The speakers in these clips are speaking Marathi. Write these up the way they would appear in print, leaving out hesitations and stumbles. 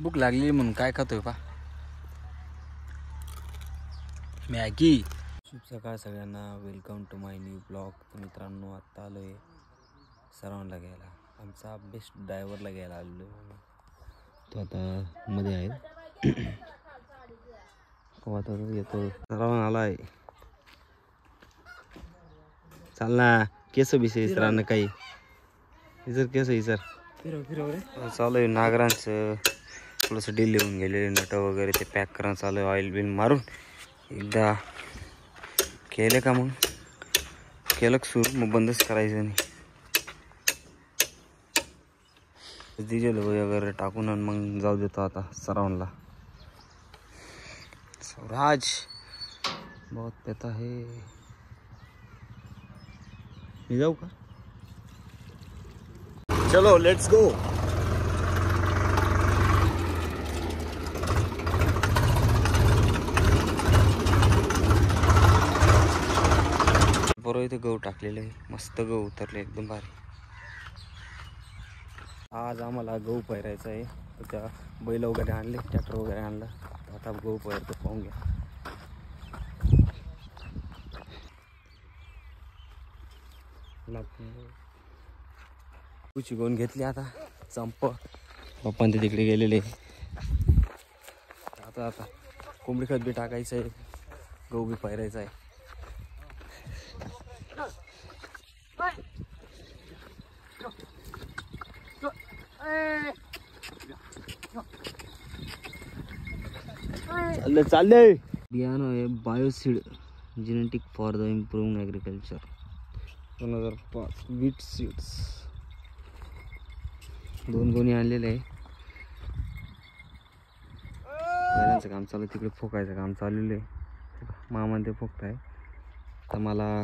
भूक लागली म्हणून काय खातोय पा मॅगी। शुभ सकाळ सगळ्यांना, welcome to my new blog. तर मित्रांनो आता आलो आहे सराउंडला घ्यायला, आमचा बेस्ट ड्रायव्हरला घ्यायला आलो तो आता मध्ये आहे आता येतो सराउंड आला आहे। चाल ना केस बिसे सरांना काही इजर केस इजर फिरव रे चालू आहे। नागरांचं थोडंसं डील लिहून गेलेले नट वगैरे ते पॅक करणं चालू आहे। ऑइल बिल मारून एकदा केलं का मग केलं सुरू, मग बंदच करायचं नाही। डिझेल वगैरे टाकून मग जाऊ देतो आता सराउंडला। स्वराज बहुत पेता है, मी जाऊ का? चलो लेट्स गो। बरोबर इथे गहू टाकलेले आहे, मस्त गहू उतरले एकदम भारी। आज आम्हाला गहू पेरायचा आहे, तर त्या बैल वगैरे आणले, ट्रॅक्टर वगैरे आणलं, आता गहू पेरतो, पाहून घ्या। कुची गोन घेतली आता चंप पप्पा ते तिकडे गेलेले। आता कोंबडी खत बी टाकायचं आहे, गहू बी पेरायचा आहे। चालले बियाणं आहे Bioseed genetic for the improve agriculture 2005 wheat seeds. 2 गोणी आणलेले आहे। बैलांचं काम चालू, तिकडे फोकायचं काम चाललेलं आहे, मामा ते फोकताय। तर मला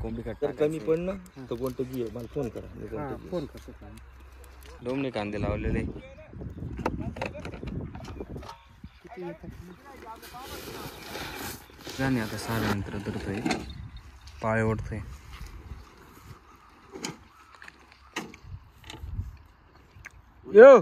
कोंबडी कट कमी पण ना तर कोणतं घे मला फोन करा, फोन करतो। डोमने कांदे लावलेले जाणे आता सारे यंत्र धरतोय, पाळे ओढतोय। यो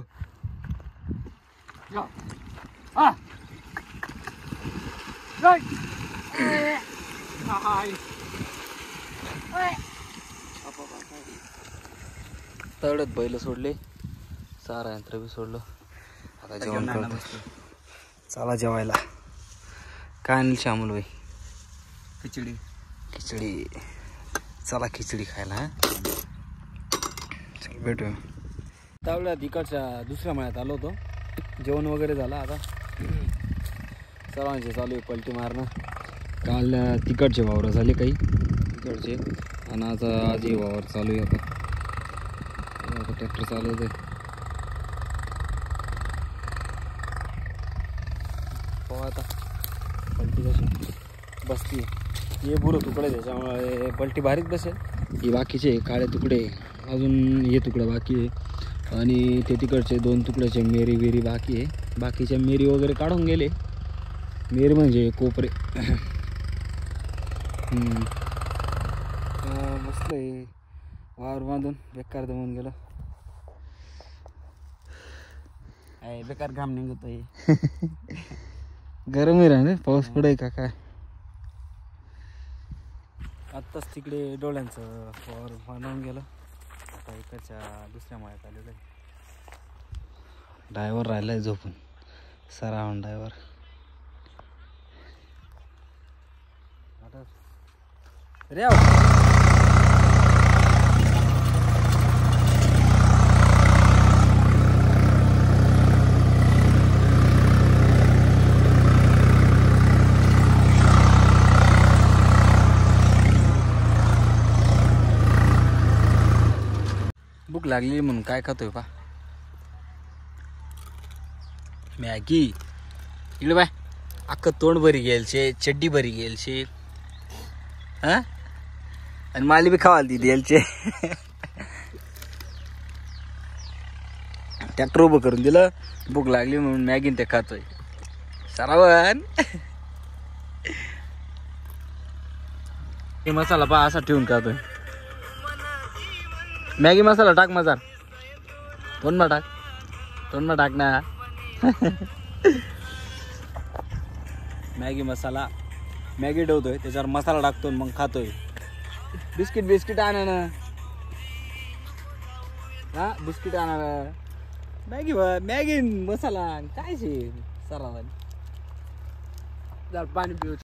तळत बैल सोडले, सारा यंत्र बी सोडलं, आता जेवण करतो। चला जेवायला। काय आणलं श्यामल भाई? खिचडी। चला खिचडी खायला। हा चल भेटूया। त्यावेळेला तिकडच्या दुसऱ्या महिन्यात आलो होतो, जेवण वगैरे झालं। आता सर्वांचे चालू आहे पलटी मारणं। काल तिकडचे वावर झाले काही तिकडचे, आणि आज हे वावर चालू आहे। आता ट्रॅक्टर चालवतोय। हो आता पलटी कशी बसती, हे बुरं तुकडे त्याच्यामुळे पलटी भारीच बसेल। हे बाकीचे काळे तुकडे अजून, हे तुकडे बाकी आहे, आणि ते तिकडचे 2 तुकड्याचे मेरी वेरी बाकी आहे। बाकीच्या मेरी वगैरे काढून गेले, मेरी म्हणजे कोपरे। मस्त आहे वावर बांधून, बेकार दमून गेलं, बेकार घाम निघतोय। गरम आहे रे, पाऊस पडाय का काय? आत्ताच तिकडे डोळ्यांचं फॉर बनवून गेलं, आता इकडच्या दुसऱ्या माळ्यात आलेलं आहे। ड्रायव्हर राहिलाय झोपून, सराउंड ड्रायव्हर। रे भूक लागली म्हणून काय खातोय पा मॅगी। इकडे बाय अख्खं तोंड भरी गेलशे, चड्डी भरी गेलशे, हा आणि माली बी खावाल ती द्यायचे। ट्रॅक्टर उभं करून दिलं, भूक लागली म्हणून मॅगीन ते खातोय सरावन। मसाला पा असा ठेवून खातोय। मॅगी मसाला टाक मजार, तोंड टाक ना। मॅगी मसाला मॅगी ठेवतोय त्याच्यावर मसाला टाकतो मग खातोय. बिस्किट आणा ना. हा बिस्किट आणा ना. मॅगी मसाला काय शे सरा पाणी पिऊ.